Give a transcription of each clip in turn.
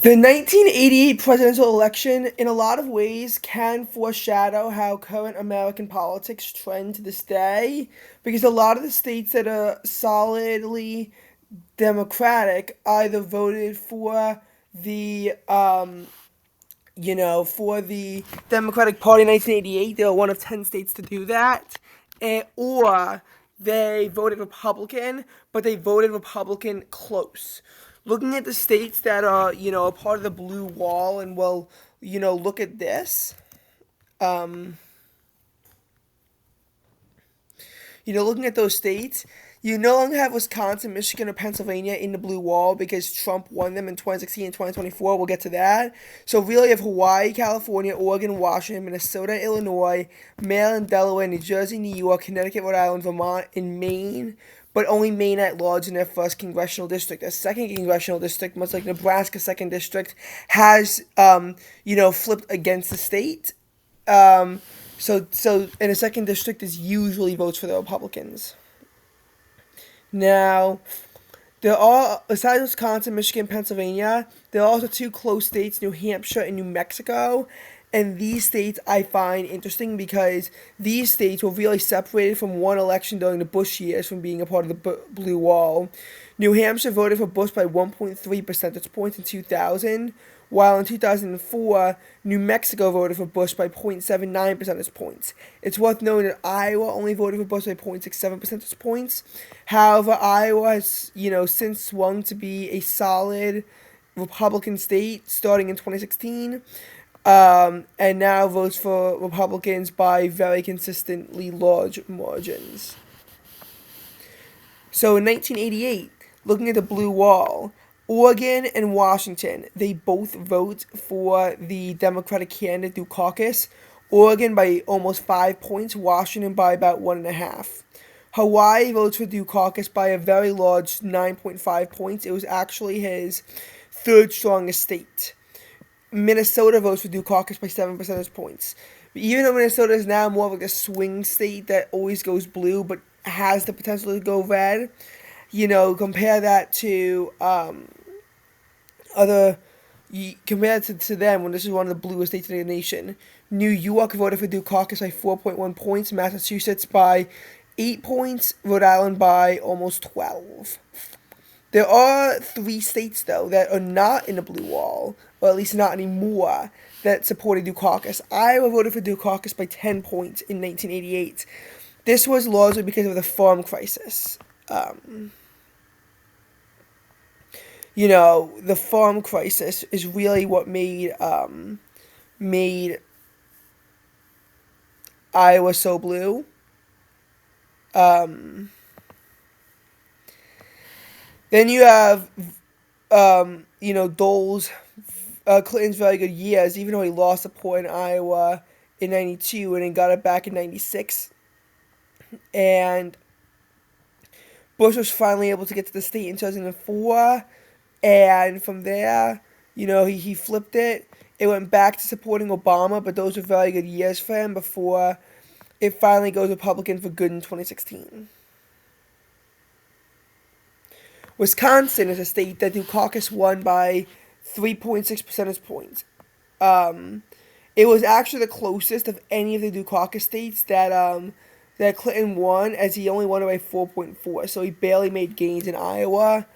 The 1988 presidential election, in a lot of ways, can foreshadow how current American politics trend to this day, because a lot of the states that are solidly Democratic either voted for the Democratic Party in 1988. They were one of 10 states to do that, or they voted Republican, but they voted Republican close. Looking at the states that are, a part of the blue wall, and well, look at this. Um, Looking at those states, you no longer have Wisconsin, Michigan, or Pennsylvania in the blue wall because Trump won them in 2016 and 2024. We'll get to that. So really, you have Hawaii, California, Oregon, Washington, Minnesota, Illinois, Maryland, Delaware, New Jersey, New York, Connecticut, Rhode Island, Vermont, and Maine. But only Maine at large in their first congressional district. A second congressional district, much like Nebraska's second district, has flipped against the state. Um, so, in a second district is usually votes for the Republicans. Now, there are, besides Wisconsin, Michigan, Pennsylvania, there are also two close states, New Hampshire and New Mexico. And these states I find interesting because these states were really separated from one election during the Bush years from being a part of the Blue Wall. New Hampshire voted for Bush by 1.3 percentage points in 2000, while in 2004, New Mexico voted for Bush by 0.79 percentage points. It's worth noting that Iowa only voted for Bush by 0.67 percentage points. However, Iowa has, since swung to be a solid Republican state starting in 2016, and now votes for Republicans by very consistently large margins. So in 1988, looking at the blue wall, Oregon and Washington, they both vote for the Democratic candidate through caucus. Oregon by almost 5 points, Washington by about 1.5. Hawaii votes for Dukakis by a very large 9.5 points. It was actually his third strongest state. Minnesota votes for Dukakis by 7 percentage points. But even though Minnesota is now more of like a swing state that always goes blue but has the potential to go red, compare that to other. Compared to them, when this is one of the bluest states in the nation, New York voted for Dukakis by 4.1 points, Massachusetts by 8 points, Rhode Island by almost 12. There are three states, though, that are not in the blue wall, or at least not anymore, that supported Dukakis. Iowa voted for Dukakis by 10 points in 1988. This was largely because of the farm crisis. The farm crisis is really what made Iowa so blue. Then you have, Dole's, Clinton's very good years, even though he lost support in Iowa in 92 and then got it back in 96. And Bush was finally able to get to the state in 2004. And from there, he flipped it. It went back to supporting Obama, but those were very good years for him before it finally goes Republican for good in 2016. Wisconsin is a state that Dukakis won by 3.6 percentage points. It was actually the closest of any of the Dukakis states that Clinton won, as he only won it by 4.4. So he barely made gains in Iowa.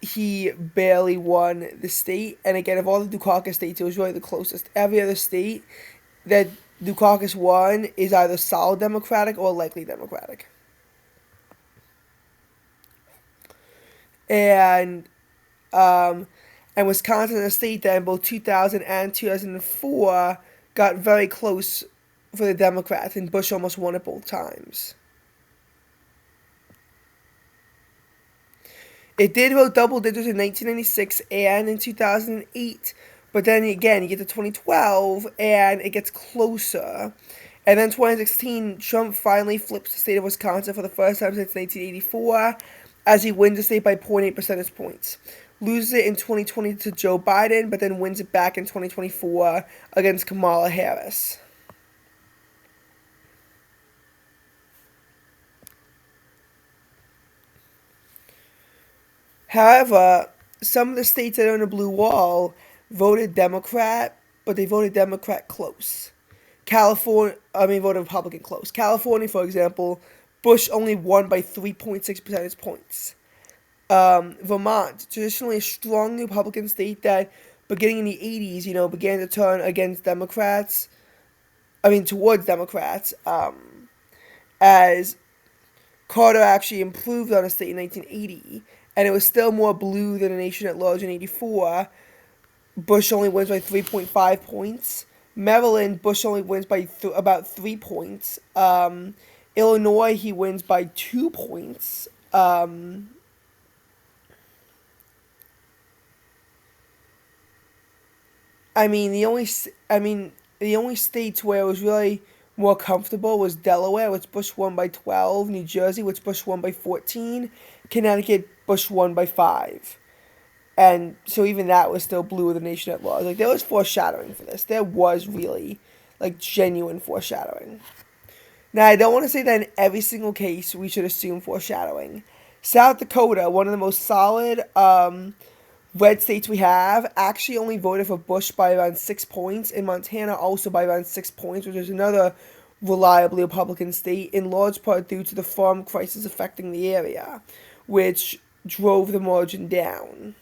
He barely won the state. And again, of all the Dukakis states, it was really the closest. Every other state that Dukakis won is either solid Democratic or likely Democratic. And and Wisconsin is a state that in both 2000 and 2004 got very close for the Democrats, and Bush almost won it both times. It did vote double digits in 1996 and in 2008, but then again, you get to 2012 and it gets closer. And then 2016, Trump finally flips the state of Wisconsin for the first time since 1984, as he wins the state by 0.8 percentage points. Loses it in 2020 to Joe Biden, but then wins it back in 2024 against Kamala Harris. However, some of the states that are on the blue wall, voted Democrat, but they voted Democrat close. Voted Republican close. California, for example, Bush only won by 3.6 percentage points. Vermont, traditionally a strong Republican state that, beginning in the 80s, began to turn against Democrats. Towards Democrats, as Carter actually improved on the state in 1980, and it was still more blue than the nation at large in 84. Bush only wins by 3.5 points. Maryland, Bush only wins by about 3 points. Illinois, he wins by 2 points. I mean, the only I mean the only states where it was really more comfortable was Delaware, which Bush won by 12, New Jersey, which Bush won by 14, Connecticut, Bush won by 5. And so even that was still blue of the nation at large. Like, there was foreshadowing for this. There was really, like, genuine foreshadowing. Now, I don't want to say that in every single case we should assume foreshadowing. South Dakota, one of the most solid red states we have, actually only voted for Bush by around 6 points, and Montana also by around 6 points, which is another reliably Republican state, in large part due to the farm crisis affecting the area, which drove the margin down.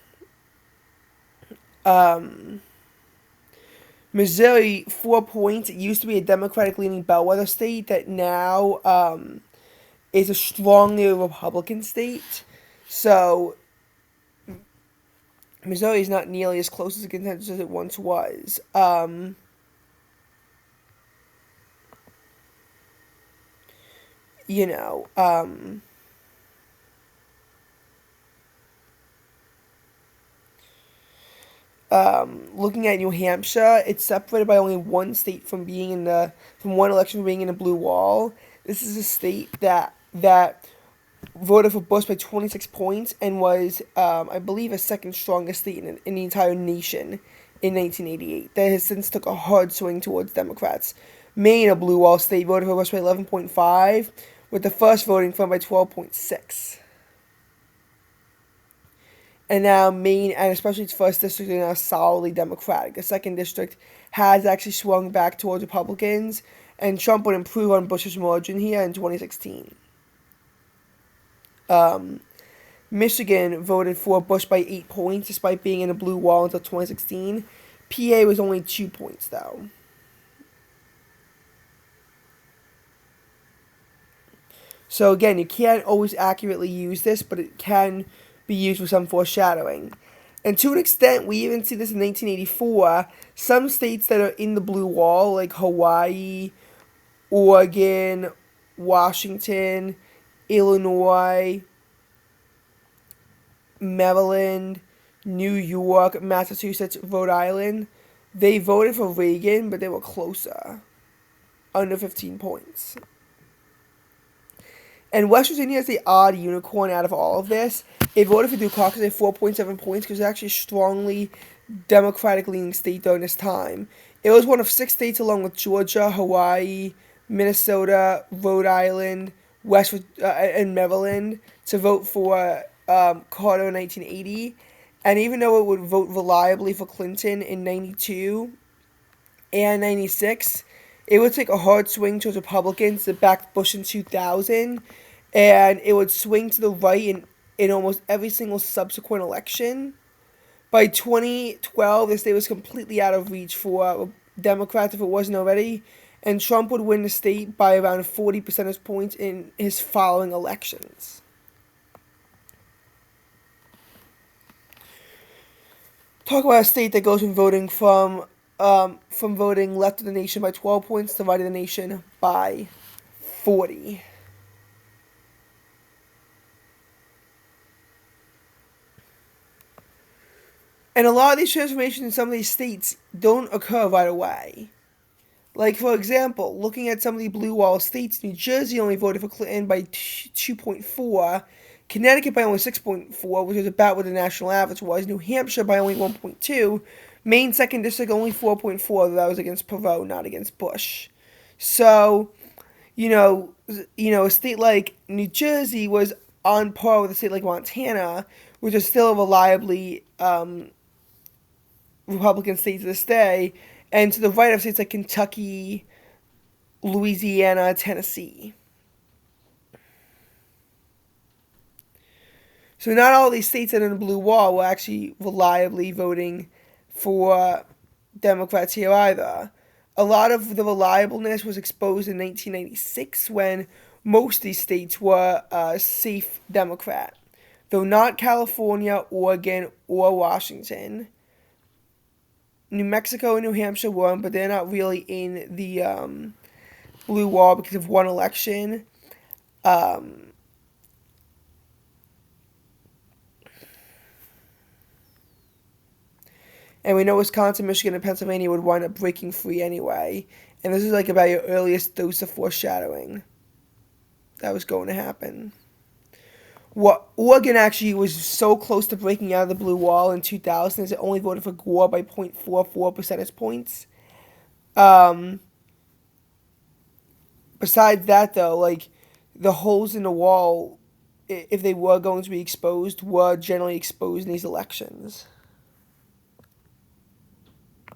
Missouri, 4 points. It used to be a Democratic-leaning bellwether state that now is a strongly Republican state. So Missouri is not nearly as close as a contender as it once was. You know, looking at New Hampshire, it's separated by only one state from one election from being in the blue wall. This is a state that voted for Bush by 26 points and was, I believe, a second strongest state in the entire nation in 1988. That has since took a hard swing towards Democrats. Maine, a blue wall state, voted for Bush by 11.5, with the first voting firm by 12.6. And now Maine, and especially its first district, are now solidly Democratic. The second district has actually swung back towards Republicans, and Trump would improve on Bush's margin here in 2016. Michigan voted for Bush by 8 points, despite being in a blue wall until 2016. PA was only 2 points, though. So again, you can't always accurately use this, but it can be used with some foreshadowing. And to an extent, we even see this in 1984. Some states that are in the blue wall, like Hawaii, Oregon, Washington, Illinois, Maryland, New York, Massachusetts, Rhode Island, they voted for Reagan, but they were closer, under 15 points. And West Virginia is the odd unicorn out of all of this. It voted for Dukakis at 4.7 points because it's actually a strongly Democratic-leaning state during this time. It was one of 6 states, along with Georgia, Hawaii, Minnesota, Rhode Island, and Maryland, to vote for Carter in 1980. And even though it would vote reliably for Clinton in 92 and 96, it would take a hard swing towards Republicans that backed Bush in 2000, and it would swing to the right in almost every single subsequent election. By 2012, the state was completely out of reach for Democrats if it wasn't already, and Trump would win the state by around 40 percentage points in his following elections. Talk about a state that goes from voting left of the nation by 12 points to right of the nation by 40. And a lot of these transformations in some of these states don't occur right away. Like, for example, looking at some of the blue wall states, New Jersey only voted for Clinton by 2.4, Connecticut by only 6.4, which is about what the national average was, New Hampshire by only 1.2, Maine 2nd District only 4.4, though that was against Perot, not against Bush. So, a state like New Jersey was on par with a state like Montana, which is still a Republican states to this day, and to the right of states like Kentucky, Louisiana, Tennessee. So not all these states that are in the blue wall were actually reliably voting for Democrats here either. A lot of the reliableness was exposed in 1996 when most of these states were safe Democrat, though not California, Oregon, or Washington. New Mexico and New Hampshire weren't, but they're not really in the blue wall because of one election. Um, And we know Wisconsin, Michigan, and Pennsylvania would wind up breaking free anyway. And this is like about your earliest dose of foreshadowing that was going to happen. What Oregon actually was so close to breaking out of the blue wall in 2000 is it only voted for Gore by 0.44 percentage points. Um, Besides that, though, like the holes in the wall, if they were going to be exposed, were generally exposed in these elections.